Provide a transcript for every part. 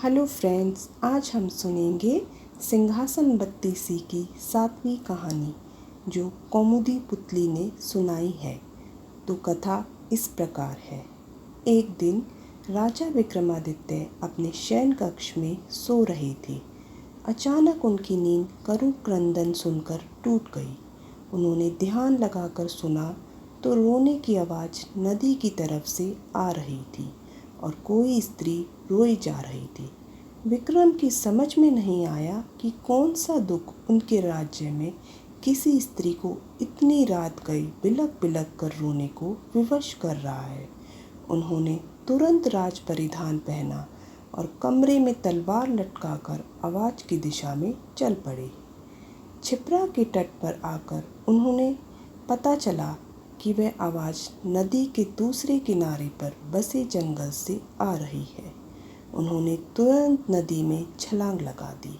Hello friends, आज हम सुनेंगे सिंहासन बत्तीसी की 7वीं कहानी जो कौमुदी पुतली ने सुनाई है। तो कथा इस प्रकार है। एक दिन राजा विक्रमादित्य अपने शयन कक्ष में सो रहे थे। अचानक उनकी नींद करुण क्रंदन सुनकर टूट गई। उन्होंने ध्यान लगाकर सुना तो रोने की आवाज़ नदी की तरफ से आ रही थी और कोई स्त्री रोई जा रही थी। विक्रम की समझ में नहीं आया कि कौन सा दुख उनके राज्य में किसी स्त्री को इतनी रात गई बिलक बिलक कर रोने को विवश कर रहा है। उन्होंने तुरंत राज परिधान पहना और कमरे में तलवार लटकाकर आवाज़ की दिशा में चल पड़े। छिपरा के तट पर आकर उन्होंने पता चला कि वह आवाज़ नदी के दूसरे किनारे पर बसे जंगल से आ रही है। उन्होंने तुरंत नदी में छलांग लगा दी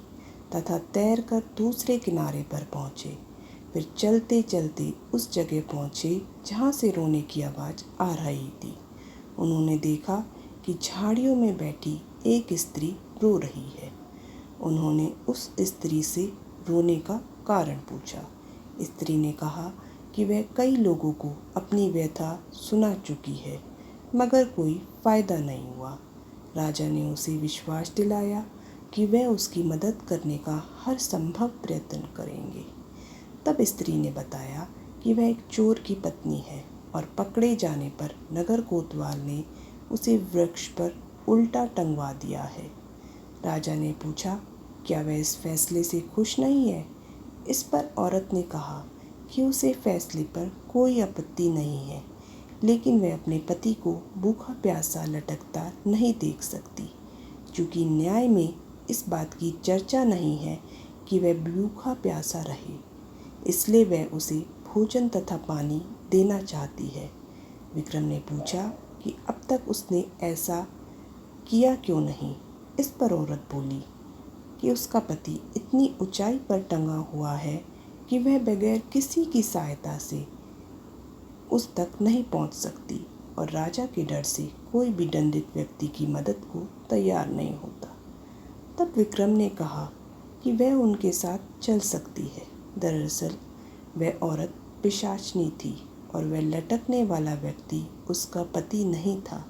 तथा तैरकर दूसरे किनारे पर पहुँचे। फिर चलते चलते उस जगह पहुँचे जहाँ से रोने की आवाज़ आ रही थी। उन्होंने देखा कि झाड़ियों में बैठी एक स्त्री रो रही है। उन्होंने उस स्त्री से रोने का कारण पूछा। स्त्री ने कहा कि वह कई लोगों को अपनी व्यथा सुना चुकी है मगर कोई फ़ायदा नहीं हुआ। राजा ने उसे विश्वास दिलाया कि वह उसकी मदद करने का हर संभव प्रयत्न करेंगे। तब स्त्री ने बताया कि वह एक चोर की पत्नी है और पकड़े जाने पर नगर कोतवाल ने उसे वृक्ष पर उल्टा टंगवा दिया है। राजा ने पूछा, क्या वह इस फैसले से खुश नहीं है? इस पर औरत ने कहा कि उसे फैसले पर कोई आपत्ति नहीं है, लेकिन वह अपने पति को भूखा प्यासा लटकता नहीं देख सकती। क्योंकि न्याय में इस बात की चर्चा नहीं है कि वह भूखा प्यासा रहे, इसलिए वह उसे भोजन तथा पानी देना चाहती है। विक्रम ने पूछा कि अब तक उसने ऐसा किया क्यों नहीं? इस पर औरत बोली कि उसका पति इतनी ऊंचाई पर टंगा हुआ है कि वह बगैर किसी की सहायता से उस तक नहीं पहुंच सकती और राजा के डर से कोई भी दंडित व्यक्ति की मदद को तैयार नहीं होता। तब विक्रम ने कहा कि वह उनके साथ चल सकती है। दरअसल वह औरत पिशाचनी थी और वह लटकने वाला व्यक्ति उसका पति नहीं था।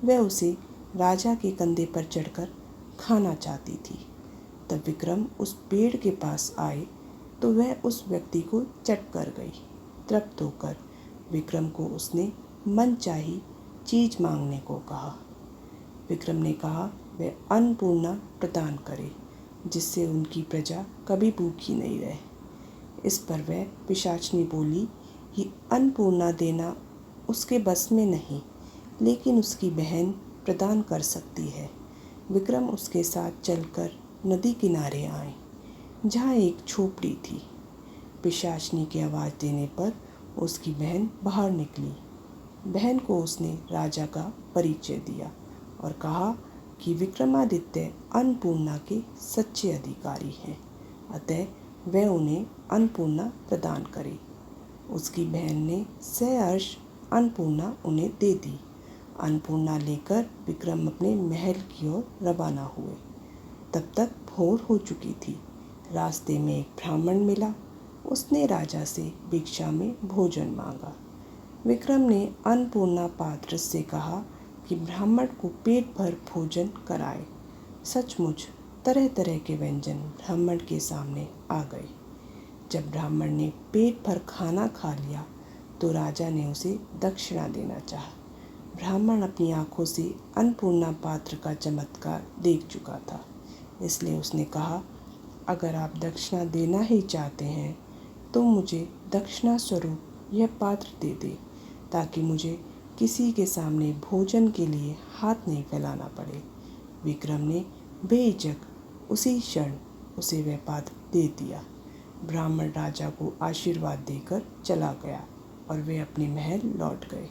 वह उसे राजा के कंधे पर चढ़कर खाना चाहती थी। तब विक्रम उस पेड़ के पास आए तो वह उस व्यक्ति को चट कर गई। तृप्त होकर विक्रम को उसने मनचाही चीज मांगने को कहा। विक्रम ने कहा वह अन्नपूर्णा प्रदान करे जिससे उनकी प्रजा कभी भूखी नहीं रहे। इस पर वह पिशाचनी बोली कि अन्नपूर्णा देना उसके बस में नहीं, लेकिन उसकी बहन प्रदान कर सकती है। विक्रम उसके साथ चलकर नदी किनारे आए जहाँ एक झोपड़ी थी। पिशाचनी की आवाज़ देने पर उसकी बहन बाहर निकली। बहन को उसने राजा का परिचय दिया और कहा कि विक्रमादित्य अन्नपूर्णा के सच्चे अधिकारी हैं, अतः वह उन्हें अन्नपूर्णा प्रदान करे। उसकी बहन ने सहर्ष अन्नपूर्णा उन्हें दे दी। अन्नपूर्णा लेकर विक्रम अपने महल की ओर रवाना हुए। तब तक भोर हो चुकी थी। रास्ते में एक ब्राह्मण मिला। उसने राजा से भिक्षा में भोजन मांगा। विक्रम ने अन्नपूर्णा पात्र से कहा कि ब्राह्मण को पेट भर भोजन कराए। सचमुच तरह तरह के व्यंजन ब्राह्मण के सामने आ गए। जब ब्राह्मण ने पेट भर खाना खा लिया तो राजा ने उसे दक्षिणा देना चाहा। ब्राह्मण अपनी आंखों से अन्नपूर्णा पात्र का चमत्कार देख चुका था, इसलिए उसने कहा, अगर आप दक्षिणा देना ही चाहते हैं तो मुझे दक्षिणा स्वरूप यह पात्र दे दे, ताकि मुझे किसी के सामने भोजन के लिए हाथ नहीं फैलाना पड़े। विक्रम ने बेहिचक उसी क्षण उसे वह पात्र दे दिया। ब्राह्मण राजा को आशीर्वाद देकर चला गया और वे अपने महल लौट गए।